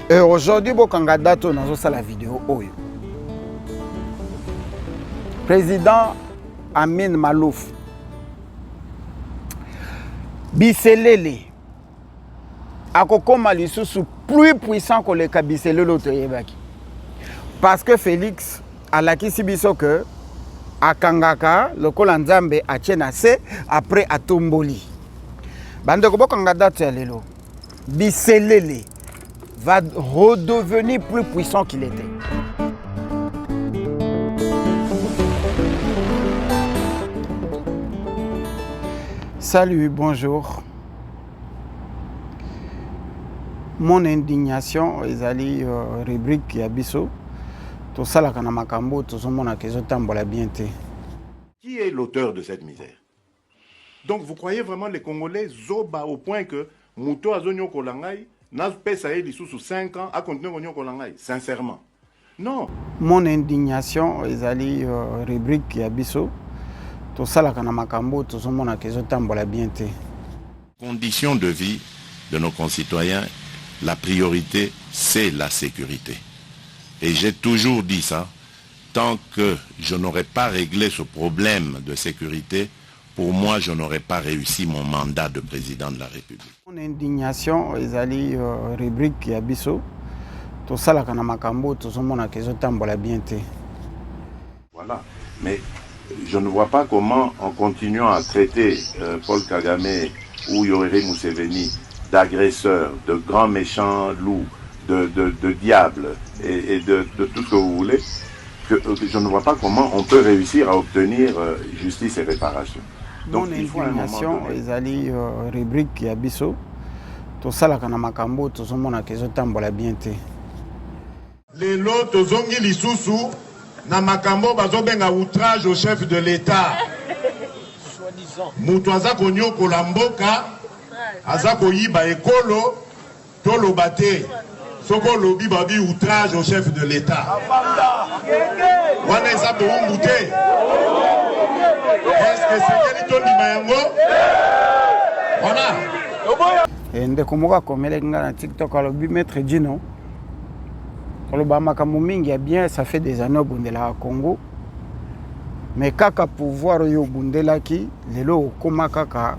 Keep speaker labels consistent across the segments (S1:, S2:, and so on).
S1: Et aujourd'hui, Bokangadate, nous avons la vidéo. Président Amin Malouf. Biselele. Akokoma lisusu plus puissant que les Biselele Otoyebaki. Parce que Félix a l'acquis biso que Akangaka, le Kolanzambe a Tchenase, après à Tomboli. Bandeko Bokangadate Alelo. Biselele va redevenir plus puissant qu'il était. Salut, bonjour. Mon indignation, ezali rubrique ya biso. To sala kana makambo to somona kezo tambola bienté.
S2: Qui est l'auteur de cette misère? Donc vous croyez vraiment les Congolais zoba au point que Mouto Azonyo Kolangai n'a pas saïdi sous 5 ans à continuer Konyo Kolangai? Sincèrement. Non.
S1: Mon indignation, ezali rubrique ya biso. To sala kana makambo to somona kezo tambola bienté.
S3: Conditions de vie de nos concitoyens, la priorité c'est la sécurité. Et j'ai toujours dit ça, tant que je n'aurai pas réglé ce problème de sécurité, pour moi, je n'aurais pas réussi mon mandat de président de la République.
S1: Mon indignation, ezali rubrique ya biso. To sala kana makambo to somona kezo tambola bienté.
S2: Voilà. Mais je ne vois pas comment, en continuant à traiter Paul Kagame ou Yoweri Museveni d'agresseurs, de grands méchants loups, de diables et de tout ce que vous voulez, que je ne vois pas comment on peut réussir à obtenir justice et réparation. Donc,
S1: mon indignation, ezali rubrique ya biso. To sala kana makambo to somona kezo tambola bienté.
S4: Lelo tozongi lisusu na makambo bazobenga outrage au chef de l'État. Mutu aza konyokola mboka, aza koyiba ekolo, toloba te. Soko lobi babi outrage au chef de l'État. Wana eza boumbu te. Est-ce que c'est Kelly Tony Mayango? Voilà.
S1: Et ndeko moka komele nga na TikTok alobi maître Dino. Koloba makambo mingi ya bien, ça fait des années au Bundela Congo. Mais kaka pouvoir yo Bundela ki lelo okoma kaka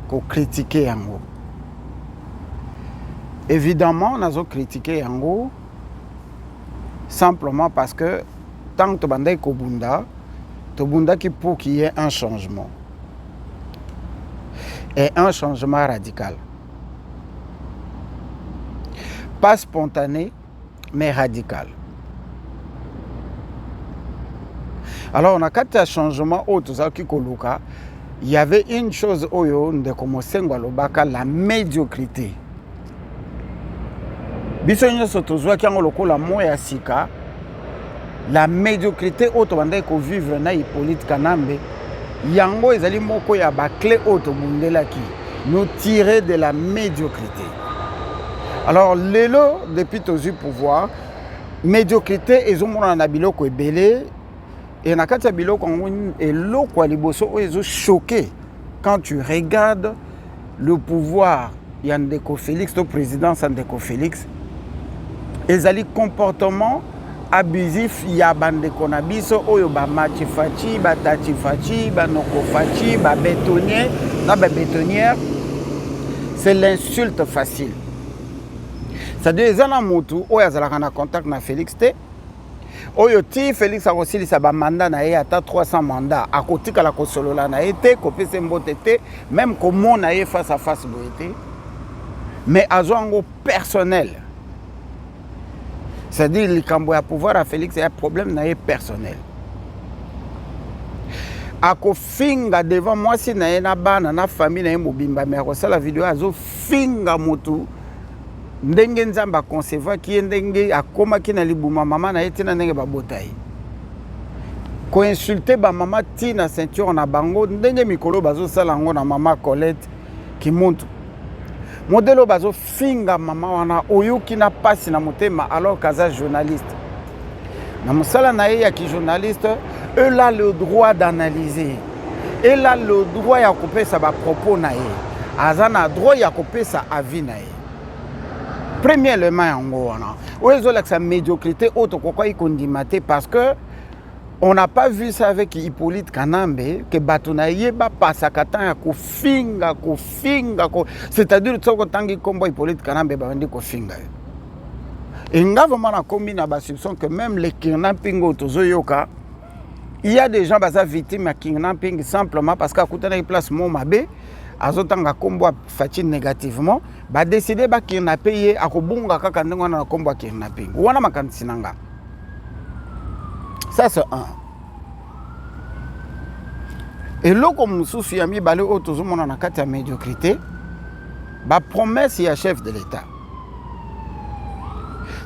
S1: ko critiquer yango. Évidemment, nous avons critiqué Yango simplement parce que tant que tu Kobunda qui pour qu'il y ait un changement. Et un changement radical. Pas spontané, mais radical. Alors, on a quatre changements autres, il y avait une chose de commencer la médiocrité. Biso nyonso tozwa kiango lokola moya sika la médiocrité auto banda ko vivre na Hippolyte Kanambe yango ezali moko ya ba clé auto bundelaki nous tirer de la médiocrité. Alors lelo depuis tozu pouvoir médiocrité ezomona na biloko ebele et na kati ya biloko eloko ya liboso ezo choqué quand tu regardes le pouvoir Yandeko Félix, le président Sandeko Félix. Ezali comportement abusif ya bandeko na biso oyo ba machifachi ba tachifachi ba nokofachi ba bétonnier na ba bétonnière, c'est l'insulte facile. C'est-à-dire ezana mutu oyo azalaka na contact na Félix te oyo ti Félix akosilisa ba mandat na ye ata 300 mandats akotika la kosolola na ye te kopesa mbote te même komona ye face à face boete mais azwango personnel. C'est-à-dire likambo ya pouvoir à Félix, il y a un problème personnel. Ako finga devant moi si na ena bana na famille na mobimba mais ko la vidéo azo finga motu ndenge nzamba concevoir ki ndenge akoma ki na libuma mama na yetina ndenge babotai. Ko insulter ba mama ti na ceinture na bango ndenge mikolo bazo sala ngo na mama Colette ki monte modelo bazo finga mama wana oyuki na pasi na motema alors kaza journaliste. Na musala na ye ya ki journaliste, eux a le droit d'analyser. Elle a le droit de couper sa propos na ye. Azana droit ya couper sa avis na ye. Premier élément yango wana. Oyezo la sa médiocrité auto kokwa ikondimate parce que on n'a pas vu ça avec Hippolyte Kanambe que batuna yeba pasakata ya kofinga c'est-à-dire tsoko tangi kombo Hippolyte Kanambe ba ndi kofinga. Et vraiment na kombi na ba soupçon que même les kidnapping autozo yoka il y a des gens baza victimes à kidnapping simplement parce qu'à côté de place mon mabé azotanga kombo fati négativement ba décider ba kidnapper a kobunga kaka ndngo na kombo kidnapping wana makanisi nanga. Ça c'est un. Et là comme souci ami balé autozo mona na kati ya médiocrité ba promesse ya chef de l'État.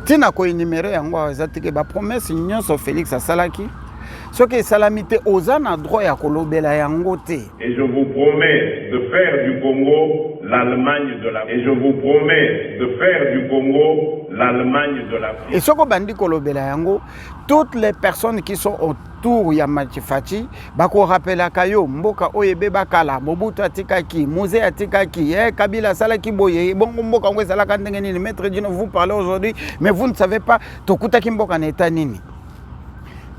S1: Tina ko énumérer yango azatike ba promesse nyonso Félix Asalaki. Ce qui est salamité aux an droit à kolobela yango te.
S2: Et je vous promets de faire du Congo l'Allemagne de l'Afrique. Et je vous promets de faire du Congo l'Allemagne de l'Afrique.
S1: Et ce que bandi kolobela yango, toutes les personnes qui sont autour ya Matifati, bako rappela kayo mboka oyebe bakala Mobutu atikaki, Mouzé atikaki, Kabila salaki boye, bongo mboka ngwe salaka ndenge nini, maître Dino vous parlez aujourd'hui, mais vous ne savez pas tokuta kimboka na état nini.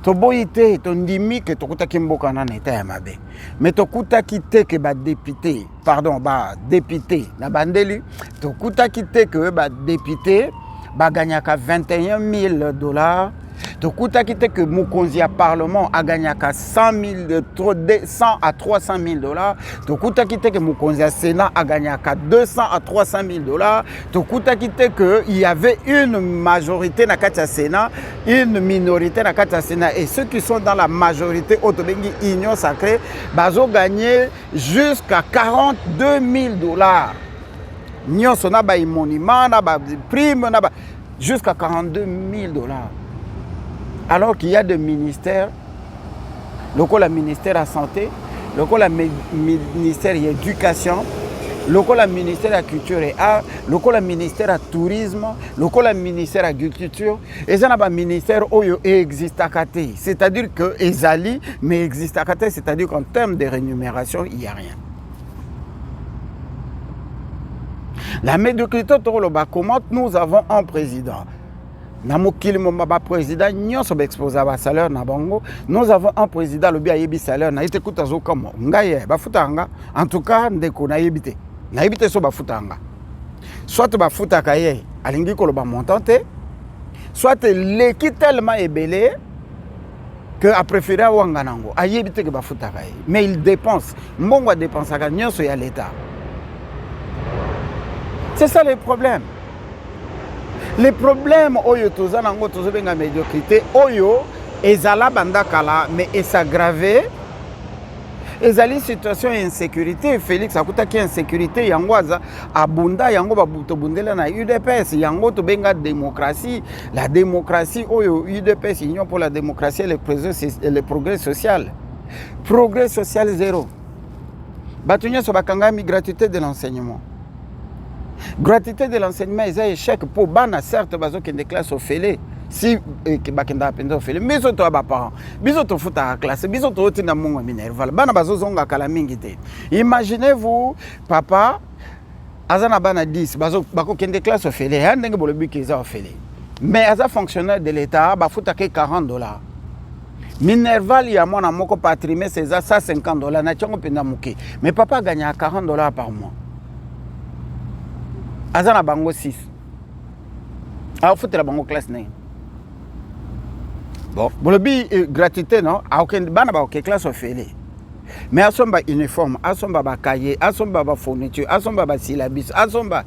S1: Toboyite tondimi que tokuta kimboka na état ya mabe. Mais tokuta kite que ba député, pardon, ba député na bandeli, tokuta kite que ba député ba gagnaka $21,000. Tokuta kite que Mukonzi à Parlement a gagné 100 à 300 000 $. Tokuta kite que Mukonzi à Sénat a gagné 200 à 300 000 $. Tokuta kite que il y avait une majorité dans le Sénat, une minorité dans le Sénat. Et ceux qui sont dans la majorité, Otobengi Union Sacrée, ont gagné jusqu'à 42 000 $. Nyon sona ba monument, na ba prime, na ba jusqu'à 42 000 $. Alors qu'il y a des ministères, le ministère de la Santé, le ministère de l'Éducation, le ministère de la Culture et Art, le ministère de la Tourisme, le ministère de l'Agriculture, et ça n'a ministère qui existe à côté. C'est-à-dire que Ezali, mais existe à côté, c'est-à-dire qu'en termes de rémunération, il n'y a rien. La médiocrité, comment nous avons un président. Namokili Momba président, nous sommes exposés à salaire na bango. Nous avons un président le a salaire na ite zo comme ngaye bafutanga. En tout cas, ndeko na yebite. Na yebite so bafutanga. Soit bafuta kaye alingi ko lo ba montante, soit l'équipe tellement ébélé que a préféré wanga nango. Ayebite que bafuta kaye. Mais il dépense. Mbongo dépense ka nyonso ya l'état. C'est ça le problème. Les problèmes oyo toza nango tozo benga médiocrité oyo ezala banda kala mais s'aggraver ezali situation d'insécurité. Félix akuta ki insécurité yango aza abunda yango babuto bundela na UDPS yango to benga démocratie. La démocratie oyo UDPS Union pour la démocratie et le progrès social. Progrès social zéro. Batunya so bakanga gratuité de l'enseignement. Gratuité de l'enseignement est un échec pour bana certes bazo qui des classes au félé si que bakenda apenda au félé mais autres ba parents bisoto futa classe bisoto otina mongo minerval bana bazo zonga kala mingi te. Imaginez-vous papa azana bana 10 bazo bako kende classe au félé ndenge bolobi kiza au félé mais aza fonctionnaire de l'état ba futa ke $40. Minerval ya mwana moko par trimestre c'est $150 na tchongo penda muke mais papa gagne $40 par mois. Azana bango 6. Alors faut la bango classe 9. Bon, bolobi gratuité non, a aucun bana ba classe au félé. Mais asomba uniforme, asomba ba cahier, asomba ba fourniture, asomba ba syllabus, asomba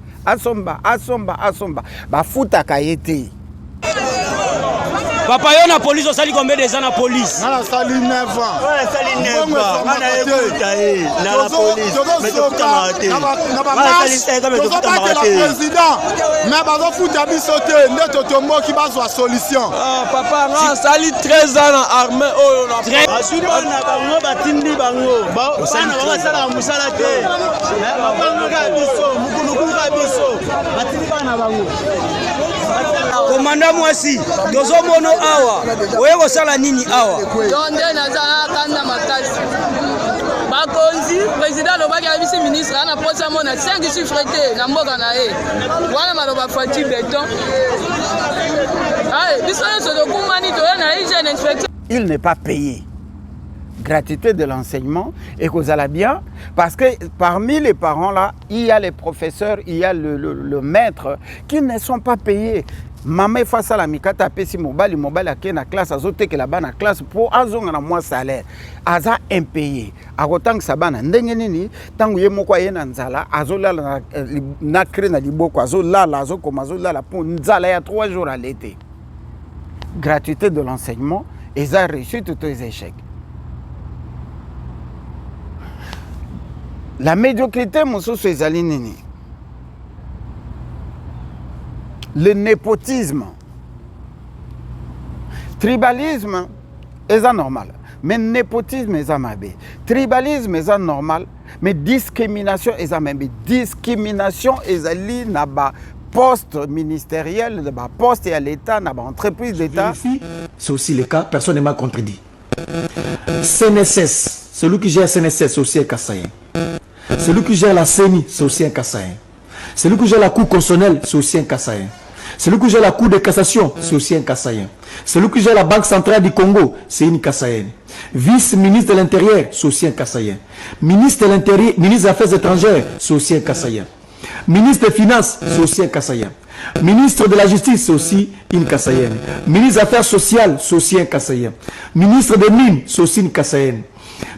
S1: ba futa kayete.
S5: Papa yo na police osali combien des ans na police?
S6: Na sali 9 ans.
S5: Ouais, sali 9 ans. Na écoute na la police. Mais tu futa maraté. Na sali c'est comme tu futa maraté.
S6: Président, mais bazo futa bisoté ndeto tombo ki bazwa solution.
S7: Ah papa nga sali 13 ans na armée oyo na.
S5: Asuri na bango batindi bango. Ba bana ba sala musala te. Papa nga biso, mukuluku nga biso. Batindi bana bango. Komanda mwasi, tozo mono awa. Oye kosala nini awa?
S8: Donde naza kanda makasi. bakonzi président lobaki abisi ministre ana posa mona 5 chiffres te na mboka na ye wana maloba fati béton ay biso so de kumani to na hygiène inspecteur.
S1: Il n'est pas payé. Gratuité de l'enseignement et qu'on a bien parce que parmi les parents là, il y a les professeurs, il y a le maître qui ne sont pas payés. Maman face à la mikata pesi mobile a na classe azote que là-bas na classe pour azonga na mois salaire aza impayé akotant que sabana ndenge nini tangu ye moko ye na nzala azola na cré na liboko azola azokoma azola pour nzala ya 3 jours à l'été. Gratuité de l'enseignement et ça réussi tous les échecs. La médiocrité mosusu ezali nini? Le népotisme, tribalisme est anormal, mais népotisme est amabe. Tribalisme est anormal, mais discrimination est amabe. Discrimination est ali naba poste ministériel, naba poste à l'État, naba entreprise d'État.
S9: C'est aussi le cas, personne ne m'a contredit. CNSS, celui qui gère CNSS, c'est aussi un Kassaïen. Celui qui gère la CENI, c'est aussi un Kassaïen. Celui qui gère la Cour constitutionnelle, c'est aussi un Kassaïen. Celui qui gère la Cour de cassation, c'est aussi un Kassaïen. Celui qui gère la Banque centrale du Congo, c'est une Kassaïenne. Vice-ministre de l'Intérieur, c'est aussi un Kassaïen. Ministre de l'Intérieur, ministre des Affaires étrangères, c'est aussi un Kassaïen. Ministre des Finances, c'est aussi un Kassaïen. Ministre de la Justice, c'est aussi une Kassaïenne. Ministre des Affaires sociales, c'est aussi un Kassaïen. Ministre des Mines, c'est aussi une Kassaïenne.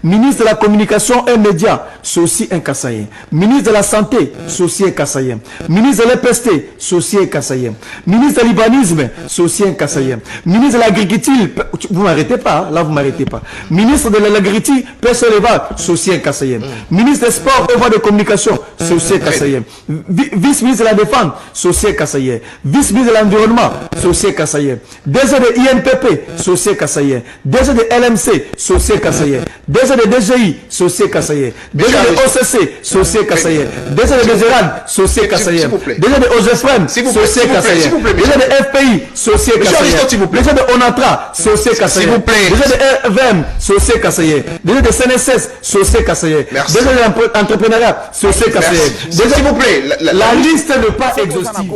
S9: Ministre de la Communication et Médias, c'est aussi un Kassaïen. Ministre de la Santé, c'est aussi un Kassaïen. Ministre de l'EPST, c'est aussi un Kassaïen. Ministre de l'Urbanisme, c'est aussi un Kassaïen. Ministre de l'Agriculture, vous m'arrêtez pas, là vous m'arrêtez pas. Ministre de l'Agriculture, personne ne va, c'est aussi un Kassaïen. Ministre des Sports et voies de communication, c'est aussi un Kassaïen. Vice-ministre de la Défense, c'est aussi un Kassaïen. Vice-ministre de l'Environnement, c'est aussi un Kassaïen. DG de INPP, c'est aussi un Kassaïen. DG de LMC, c'est aussi un Kassaïen. DG de DGI, c'est aussi un Kassaïen. DG de OCC, c'est aussi un Kassaïen. DG de DGRAN, c'est aussi un Kassaïen. DG de OGFM, c'est aussi un Kassaïen. DG de FPI, c'est aussi un Kassaïen. DG de ONATRA, c'est aussi un Kassaïen. DG de RVM, c'est aussi un Kassaïen. DG de CNSS, c'est aussi un Kassaïen. DG de l'entrepreneuriat, c'est aussi un Kassaïen. S'il vous plaît, la liste n'est pas exhaustive.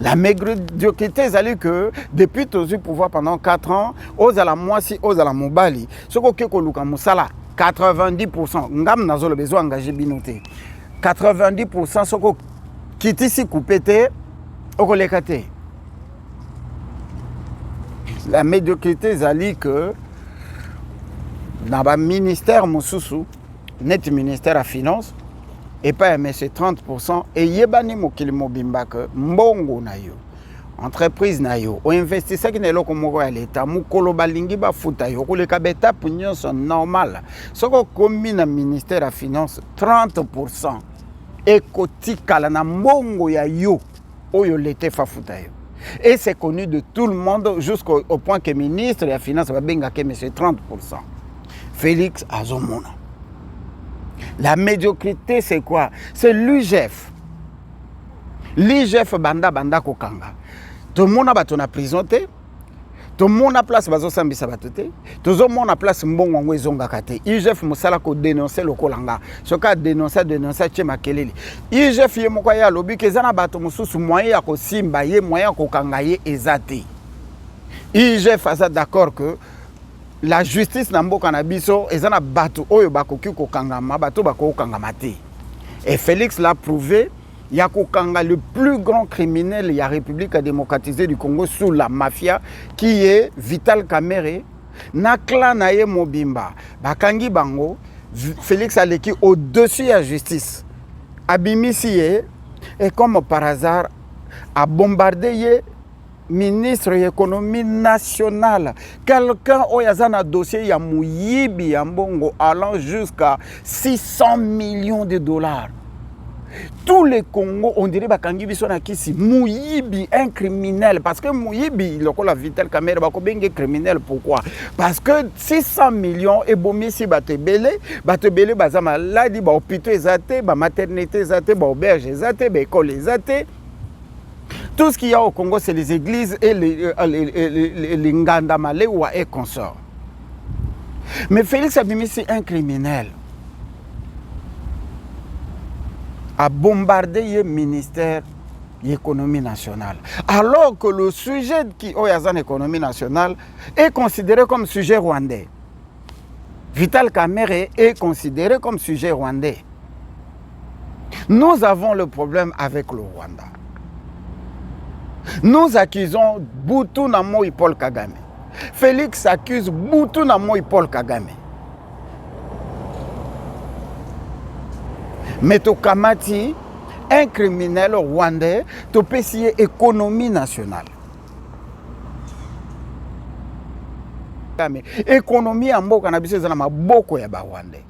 S1: La médiocrité, c'est que depuis tous les pouvoirs pendant 4 ans, aux à la moitié, aux à la mobali, ce que Koluka Moussala, 90%, ngam n'a pas besoin d'engager binoté. 90% ce que quitte ici coupé, au collecté. La médiocrité, c'est que dans le ministère Moussoussou, net ministère à finance, et pas mais c'est 30% et yebani mokili mobimba que mbongo na yo entreprise na yo o investisseur qui n'est là comme à l'état mukolo balingi ba futa yo ko le kabeta punyo sont normal soko komi na ministère à finance 30% et kotikala na mbongo ya yo oyo l'été fa futa yo et c'est connu de tout le monde jusqu'au point que ministre ya finance va benga que mais c'est 30%. Félix Azomona. La médiocrité, c'est quoi? C'est l'UGF. L'UGF banda kokanga. Tout le monde a battu en prison. Tout le monde a place bazo sambisa batute. Tout le monde a place mbongo ngwezonga kate. UGF musala ko dénoncer le kolanga. Ce cas dénoncer chema kelele. UGF ye moko ya lobi kezana bato mususu moyen ya ko simba ye moyen ko kanga ye ezate. UGF asa d'accord que la justice na mboka na biso ezana bato oyo bakoki ko kangama bato bako kangama te. Et Félix l'a prouvé, il y a kokanga le plus grand criminel il y a République démocratisée du Congo sous la mafia qui est Vital Kamerhe na clan na ye mobimba bakangi bango Félix aleki au-dessus de la justice abimisi ye et comme par hasard a bombardé ye ministre de l'économie nationale, quelqu'un qui a un dossier ya muyibi ya mbongo allant jusqu'à 600 millions de dollars. Tous les Congos, on dirait bakangi biso na kisi muyibi un criminel parce que muyibi lokola Vital Kamerhe bako benge criminel pourquoi? Parce que 600 millions et bomisi batebele baza maladi ba hôpital ezate ba maternité ezate ba auberge ezate ba école ezate. Tout ce qu'il y a au Congo, c'est les églises et les Ngandamalewa et consorts. Mais Félix Abimi, c'est un criminel. A bombardé le ministère de l'économie nationale. Alors que le sujet qui est en économie nationale est considéré comme sujet rwandais. Vital Kamerhe est considéré comme sujet rwandais. Nous avons le problème avec le Rwanda. Nous accusons Boutou Namoy Paul Kagame. Félix accuse Boutou Namoy Paul Kagame. Mais Tokamati, un criminel rwandais, tu peux essayer économie nationale. Économie en Mboka Nabiso, c'est beaucoup de Rwandais.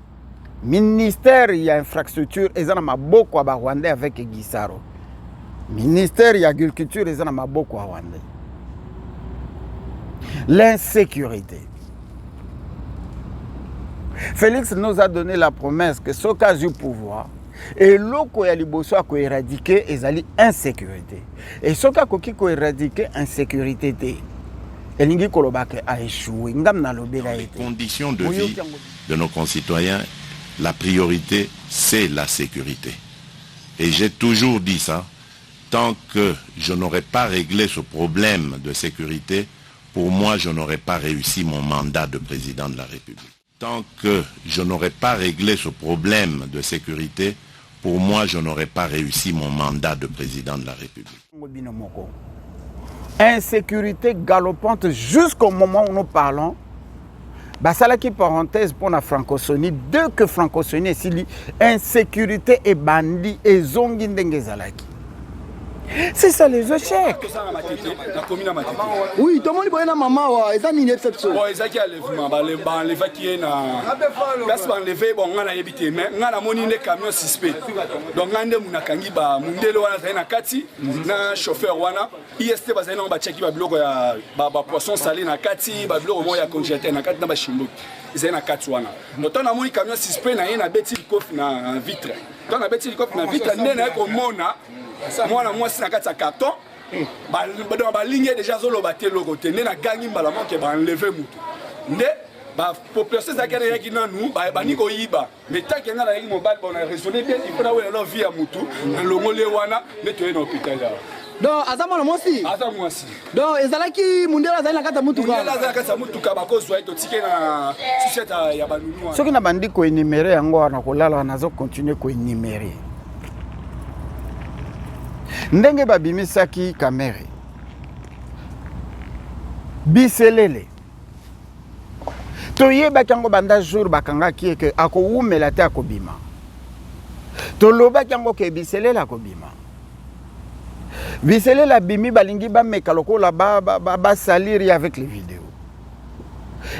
S1: Ministère de l'infrastructure, c'est beaucoup de Rwandais avec Gisaro. Ministère de l'agriculture, c'est beaucoup de Rwandais. L'insécurité. Félix nous a donné la promesse que ce cas du pouvoir, et l'eau qui a éradiqué l'insécurité. Et ce cas qui a éradiqué l'insécurité, les
S3: conditions de vie de nos concitoyens, la priorité, c'est la sécurité. Et j'ai toujours dit ça, tant que je n'aurai pas réglé ce problème de sécurité, pour moi, je n'aurai pas réussi mon mandat de président de la République. Tant que je n'aurai pas réglé ce problème de sécurité, pour moi, je n'aurai pas réussi mon mandat de président de la République.
S1: Insécurité galopante jusqu'au moment où nous parlons. Basala qui parenthèse pour la francophonie, dès que francophonie est si insécurité et bandit et zongi ndengezalaki. C'est ça les échecs.
S6: Oui, tout le monde est maman, ils ont une exception.
S10: Ils ont enlevé qui est là. Parce qu'on enlevé, on a évité, mais on a monté des camions suspects. Donc on a des munakangi ba mundelo wana na kati na chauffeur wana. IST bazana ba check ba bloco ya ba poisson salé na kati, ba bloco mo ya congélateur na kati na ba chimbo. Ils na kati wana. Donc on a monté camion suspect na na beti kof na vitre. Donc na beti kof na vitre ndena ko mona. Moi, c'est un carton. La ligne déjà sur le bateau, le na gagné malaman qui va enlever moutou. La population qui nous, mais tant qu'il y a un mobile, on a raisonné bien, il faut avoir leur vie à moutou. Le molé wana, mettez dans l'hôpital.
S6: Donc, Azama le Mossi.
S10: Azama Mossi.
S6: Donc, Ezalaki Mundela Zana Kata Mutuka.
S10: Mundela Zana Kata Mutuka, parce que tu sais na sucette ya banunu.
S1: Ce qui n'a pas dit qu'on énumérer encore, on a continué qu'on énumérer. Ndenge babimisaki Kamerhe Biselele toyeba kango banda jour bakanga ki ke akowumela te akobima toloba kango ke Biselele akobima Biselele bimi balingi ba mekaloko la ba salir avec les vidéos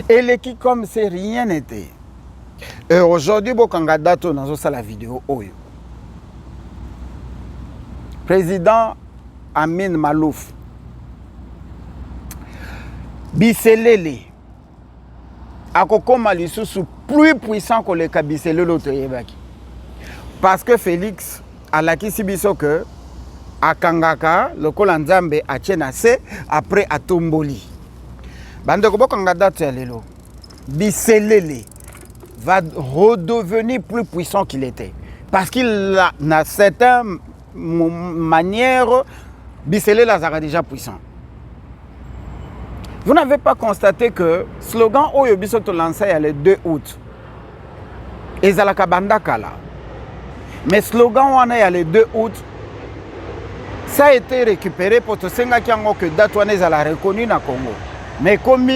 S1: et l'équipe comme si rien n'était. Et aujourd'hui bokanga dato nazo sala vidéo oyo Président Amin Malouf, Biselele, Akokoma Lissousou, plus puissant que le Biselele Otoyebaki. Parce que Félix, à la Kisibiso que, à Kangaka, le Kolanzambe, à Tchenase, après à Tomboli. Bandeko Kangada Tchelelo, Biselele va redevenir plus puissant qu'il était. Parce qu'il a certains manière, Biselele Lazara déjà puissant. Vous n'avez pas constaté que slogan Oyo Bisoto lancé le 2 août. Ezalaka Bandakala. Mais slogan Wana le 2 août, ça a été récupéré pour te senga kiango que date Wana Ezala reconnu na Congo. Mais comme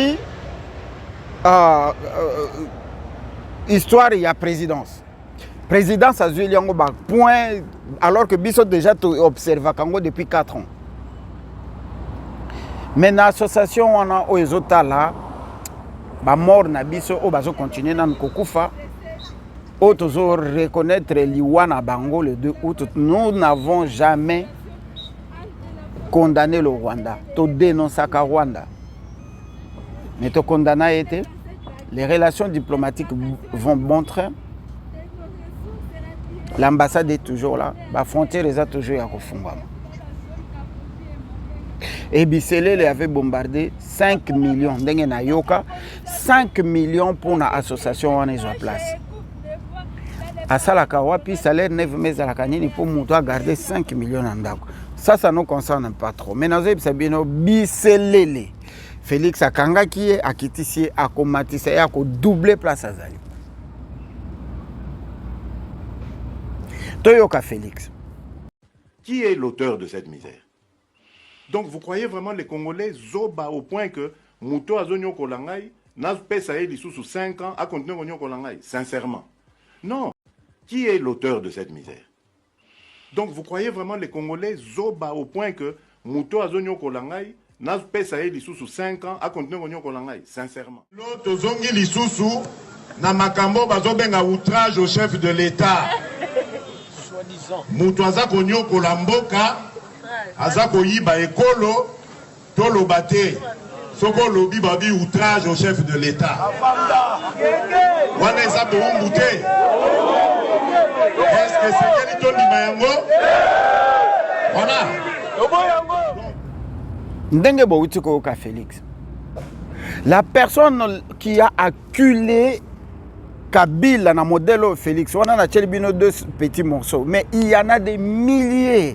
S1: histoire il y a présidence. Présidence a joué point alors que Bisso déjà observe Congo depuis 4 ans. Mais l'association on a Oezota là, ba mort na Bisso o bazo continuer dans Kokufa. Otozo reconnaître l'Iwana Bango le 2 août. Nous n'avons jamais condamné le Rwanda. To dénoncer le Rwanda. Mais to condamner été. Les relations diplomatiques vont bon train. L'ambassade est toujours là. La frontière est toujours à Kofungama. Et Biselele avait bombardé 5 millions. 5 millions pour l'association en place. À Salakawapi, salaire 9 meses à la canine pour garder 5 millions en dako. Ça ne nous concerne pas trop. Mais nous avons Biselele. Félix Akanga qui est à Kitisi, à Komatisse, à doubler place à Zali. Toyoka Félix.
S2: Qui est l'auteur de cette misère? Donc vous croyez vraiment les Congolais zoba au point que Mouto Azonyo Kolangai n'a pas saïdi sous 5 ans à continuer Konyo Kolangai? Sincèrement. Non. Qui est l'auteur de cette misère? Donc vous croyez vraiment les Congolais zoba au point que Mouto Azonyo Kolangai n'a pas saïdi sous 5 ans à continuer Konyo Kolangai? Sincèrement.
S4: L'autre zongi lisusu na makambo bazobenga outrage au chef de l'État. Mouto Azako Nyoko Lamboka Azako Yiba Ekolo Tolo Bate Soko Lobi Babi outrage au chef de l'État. Wana Ezabo Umbute. Est-ce que c'est Kelito Nimayango? Voilà.
S1: Ndenge Bouitiko Ka Félix. La personne qui a acculé Kabila na modèle Félix, on a tchelbino 2 petits morceaux, mais il y en a des milliers.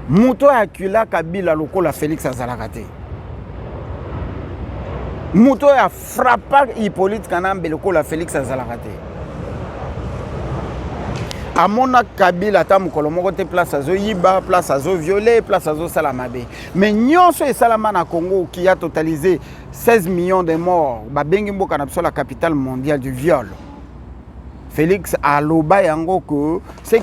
S1: Mouto Akula Kabila loko la Félix Azalakate. Mouto a frappé Hippolyte Kanambe loko la Félix Azalakate. Amona Kabila ta mukolo moko te place azo yiba, place azo violer, place azo salamabe. Mais nyonso e salama na Congo qui a totalisé 16 millions de morts, ba bengi mboka na la capitale mondiale du viol. Félix aloba yango que ce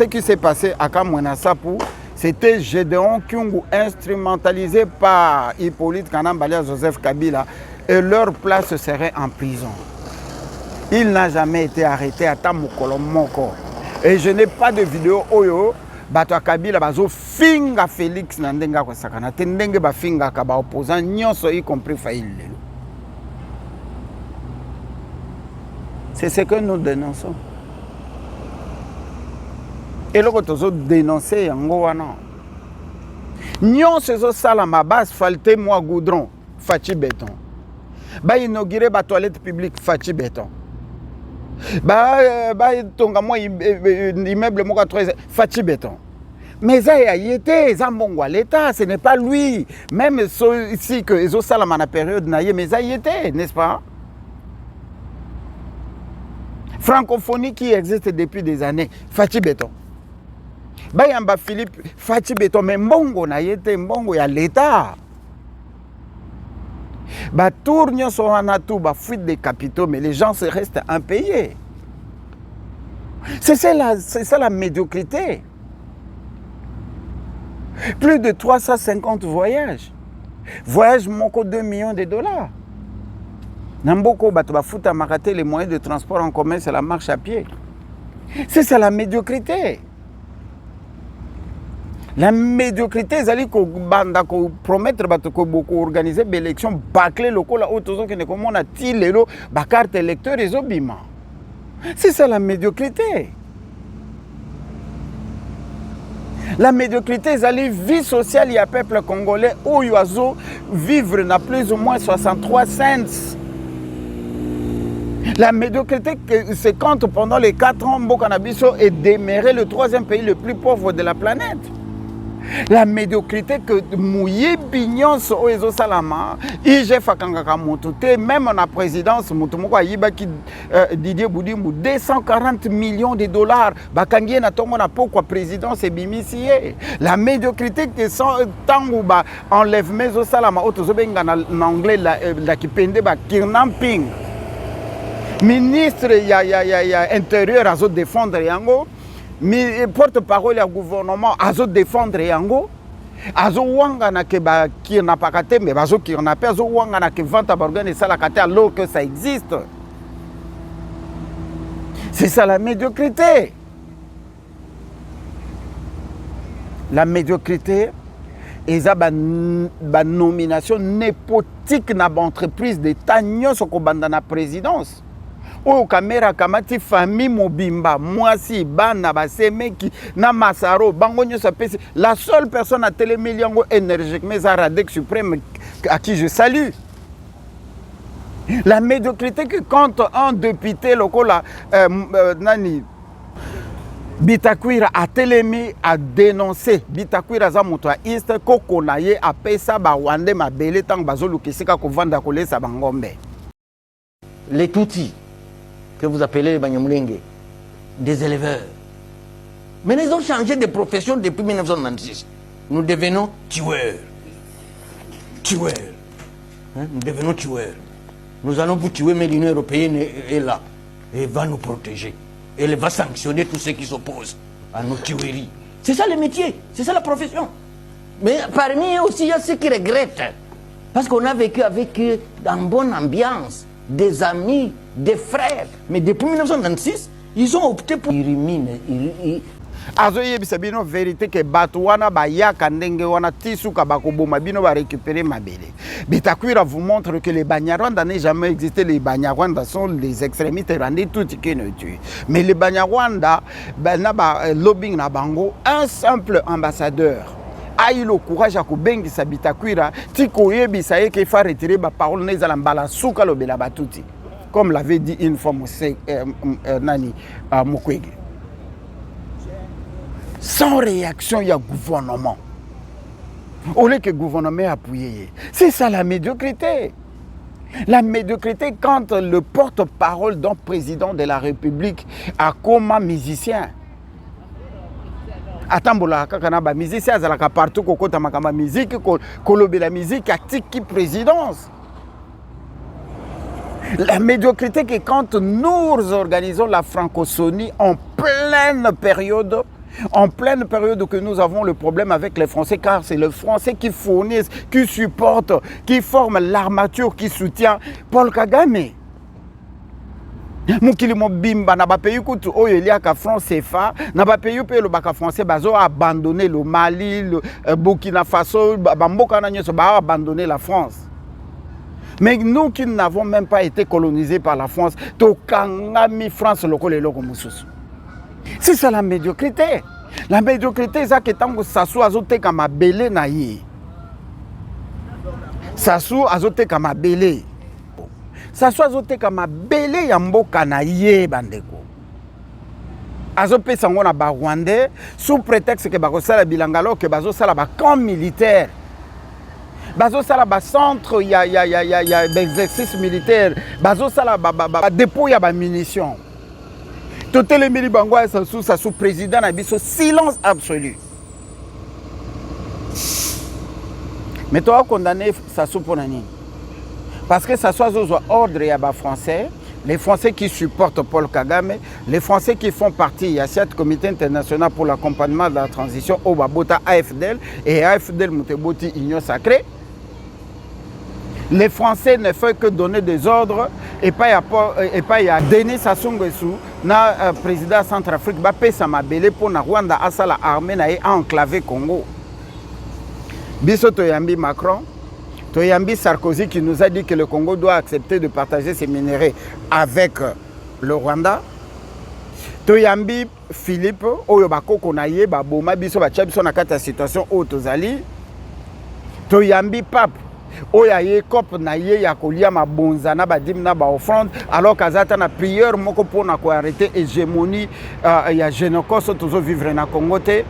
S1: qui s'est passé à Kamwena Sapu, c'était Gédéon Kyungu instrumentalisé par Hippolyte Kanambalia Joseph Kabila et leur place serait en prison. Il n'a jamais été arrêté à Tamukolo Moko. Et je n'ai pas de vidéo oyo bato Kabila bazo finga Félix nandenga ko sakana tendenge ba finga ka ba opposant nyonso y compris Faïl. C'est ce que nous dénonçons. Et le kotozo dénoncer yango wana. Nyonso zo sala ma base falté moi goudron, fachi béton. Ba inaugurer ba toilette publique fachi béton. Tonga moi immeuble moka 3 fachi béton. Mais ça y était, ça mbongwa l'État, ce n'est pas lui. Même ici que ils ont ça la période naïe, mais ça y était, n'est-ce pas? Francophonie qui existe depuis des années, fachi béton. Bayamba Philippe, fachi béton, mais mbongo naïe était, mbongo ya l'État. Tournions sur un atout, fuite des capitaux, mais les gens se restent impayés. C'est ça la médiocrité. Plus de 350 voyages. Voyage moko 2 millions de dollars. Namboko batuba futa maraté les moyens de transport en commun, c'est la marche à pied. C'est ça la médiocrité. La médiocrité, c'est qu'on promettre beaucoup organiser des élections bâclées locaux là autour que comme on a tiré la carte électeur et obima. C'est ça la médiocrité. La médiocrité, c'est la vie sociale il y a peuple congolais où il vivre na plus ou moins 63 cents. La médiocrité, c'est quand pendant les 4 ans, Mbokanabiso est demeuré le 3e pays le plus pauvre de la planète. La médiocrité que Mouye Bignon so Ezo Salama, IGF Akangaka Moutouté, même en la présidence, Moutoumoko Ayiba qui Didier Boudimou, 240 millions de dollars. Bakangie na tongo na pourquoi présidence et bimisié. La médiocrité que sans tango ba enlève Mezo Salama, Otozobenga en anglais la qui pende ba kidnapping. Ministre ya intérieur à défendre yango. Mais porte-parole du gouvernement, azo défendre yango, azo wanga na ke ba qui n'a pas katé mais azo qui n'a pas azo wanga na ke vente à organiser ça la katé alors que ça existe. C'est ça la médiocrité. La médiocrité et ça ba nomination népotique na entreprise d'État nyonso ko banda na présidence. oyo kamera kamati famille mobimba mwasi bana basemeki na masaro bango nyonso apesi la seule personne à télémili yango énergiquement eza Radek Suprême à qui je salue. La médiocrité que quand un député lokola nani Bitakwira a télémi a dénoncé Bitakwira za moto a iste koko na ye a pesa ba wande mabele tang bazolu kisika ko vanda kolesa bangombe.
S11: Les Tutsis que vous appelez les Banyamulenge, des éleveurs. Mais ils ont changé de profession depuis 1996. Nous devenons tueurs. Tueurs. Hein? Nous devenons tueurs. Nous allons vous tuer, mais l'Union européenne est là et va nous protéger. Elle va sanctionner tous ceux qui s'opposent à nos tueries. C'est ça le métier, c'est ça la profession. Mais parmi eux aussi, il y a ceux qui regrettent. Parce qu'on a vécu avec eux dans une bonne ambiance, des amis, des frères. Mais depuis 1996, ils ont opté pour...
S1: Azoye bisabino vérité que batouana ba yaka ndenge wana tisuka bakoboma bino ba récupérer mabele. Bitakwira vous montre que les Banyarwanda n'ont jamais existé. Les Banyarwanda sont les extrémistes rendus tout qui ne tuent. Mais les Banyarwanda na ba lobbying na bango un simple ambassadeur a eu le courage à kobengisa Bitakwira tiko yebisa ye ke fa retirer ba parole nezala mbala suka lobela batuti. Comme l'avait dit une fois Nani Mukwege. Sans réaction, il y a gouvernement. Au lieu que le gouvernement appuie. C'est ça la médiocrité. La médiocrité quand le porte-parole d'un président de la République a comme musicien. Atambola kakana ba musicien azalaka partout kokota makamba musique kolobe la musique atiki présidence. La médiocrité que quand nous organisons la francophonie en pleine période que nous avons le problème avec les Français, car c'est les Français qui fournissent, qui supportent, qui forment l'armature, qui soutient Paul Kagame. Mukili mobimba na ba pays kutu oyo eliaka France CFA na ba pays pe lo baka français bazo abandonner le Mali, le Burkina Faso, bamboka na nyoso ba abandonner la France. Mais nous qui n'avons même pas été colonisés par la France, to kangami France lokole loko mususu. C'est ça la médiocrité. La médiocrité, c'est que tant que Sassou azote kama belé na ye. Sassou azote kama belé. Sassou azote kama belé ya mboka na ye bandeko. Azope sango na ba Rwandais sous prétexte que bako sala bilangalo que bazo sala ba camp militaire. Bazo sala ba centre ya d'exercice militaire. Bazo sala ba dépôt ya ba munitions. Tout le mili bangwa sous président a dit silence absolu. Mais toi condamné Sassou pour nani? Parce que ça soit ordre et à français, les Français qui supportent Paul Kagame, les Français qui font partie, il y a cette comité international pour l'accompagnement de la transition au Babota AFDL et AFDL Mouteboti Union Sacrée. Les Français ne font que donner des ordres et pas y a Denis Sassou Nguesso, na président Centrafrique, ba pesa mabele pour na Rwanda asala armée na enclavé Congo. Biso toyambi Macron, toyambi Sarkozy qui nous a dit que le Congo doit accepter de partager ses minéraux avec le Rwanda. Toyambi Philippe, oyo bakoko na ye ba boma biso ba tchabiso na kata situation o tozali. Toyambi Pape oyaye cop na ye ya kolia mabonza na badim na ba offrande alors kazata na prière moko pona ko arrêter hégémonie ya génocide toujours vivre na Congo te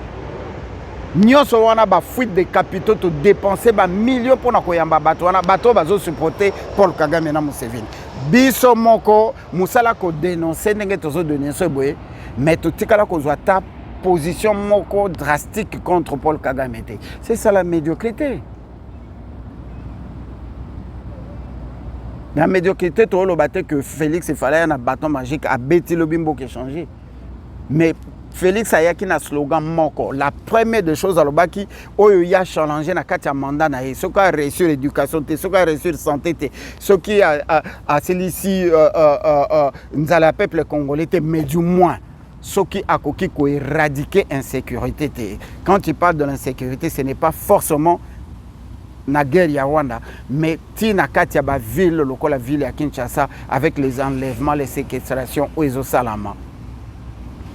S1: nyoso wana ba fuite de capitaux to dépenser ba millions pona ko yamba bato wana bato bazo supporter Paul Kagame na Museveni biso moko musala ko dénoncer ndenge tozo dénoncer boye mais to tikala ko zwa ta position moko drastique contre Paul Kagame te c'est ça la médiocrité. La médiocrité, tu as dit que Félix, il fallait un bâton magique à Betty Lobimbo qui a changé. Mais Félix a un slogan moko. La première des choses à l'obaki, il a challengé na katia mandat na ye. Ce qui a reçu l'éducation, ce qui a reçu la santé, ce qui a celui-ci, nous allons le peuple congolais, mais du moins, ce qui a éradiqué l'insécurité. Quand tu parles de l'insécurité, ce n'est pas forcément na guerre ya Rwanda, mais tina kati ya ba ville lokola ville ya Kinshasa avec les enlèvements, les séquestrations Oezo Salama.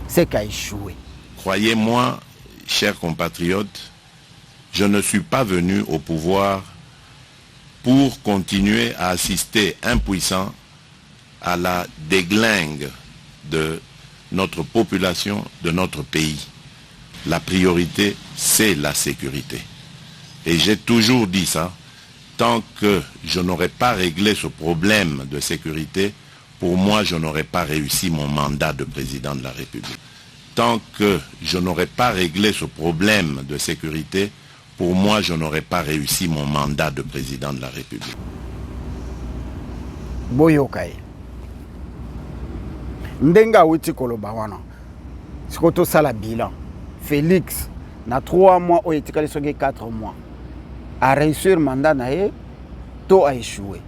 S1: C'est qu'a échoué.
S3: Croyez-moi, chers compatriotes, je ne suis pas venu au pouvoir pour continuer à assister impuissant à la déglingue de notre population, de notre pays. La priorité, c'est la sécurité. Et j'ai toujours dit ça, tant que je n'aurai pas réglé ce problème de sécurité, pour moi, je n'aurai pas réussi mon mandat de président de la République. Tant que je n'aurai pas réglé ce problème de sécurité, pour moi, je n'aurai pas réussi mon mandat de président de la République.
S1: Boyokai. Ndenga wuti koloba wana. Sikoto sala bilan. Félix, na 3 mois, ou etikali soge 4 mois. A réussir le mandat nae, tout a échoué.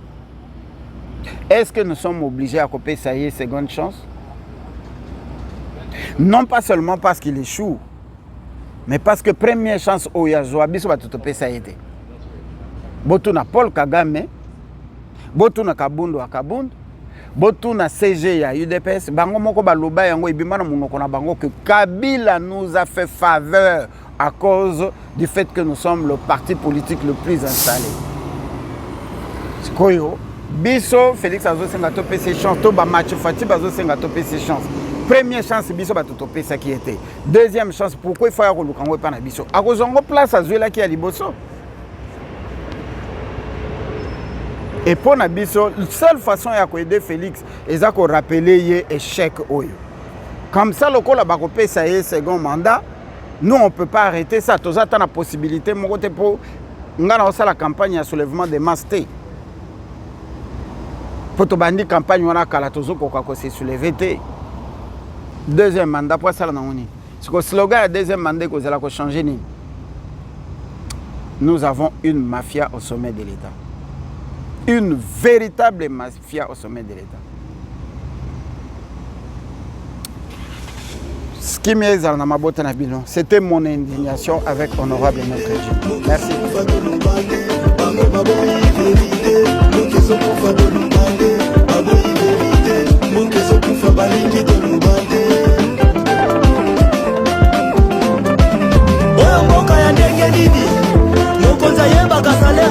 S1: Est-ce que nous sommes obligés à couper ça y est, seconde chance? Non pas seulement parce qu'il échoue, mais parce que première chance au Yazoa, biso va tout couper ça y est. Botu na Paul Kagame, botu na Kabundu a Kabundu, botu na CG ya UDPS, bango moko baloba yango ibimana munoko na bango que Kabila nous a fait faveur à cause du fait que nous sommes le parti politique le plus installé. Koyo, biso Félix Azo Sengato pe ses chances, to ba match Fati Bazo Sengato pe ses chances. Première chance biso ba topé ça qui était. Deuxième chance pourquoi il faut ya kolukango pa na biso. A kozongo place à Zuela qui a liboso. Et pour na biso, la seule façon ya ko aider Félix eza ko rappeler ye échec oyo. Comme ça le kola ba ko pe ça y second mandat. Nous, on ne peut pas arrêter ça. Tout ça, tu as la possibilité pour la campagne de soulèvement des masses. Pour te bandi campagne, on a kalatozo pour se soulever. Deuxième mandat, pour ça, c'est le slogan du deuxième mandat que vous allez changer. Nous avons une mafia au sommet de l'État. Une véritable mafia au sommet de l'État. C'était mon indignation avec honorable notre régime. Merci.
S5: Salaire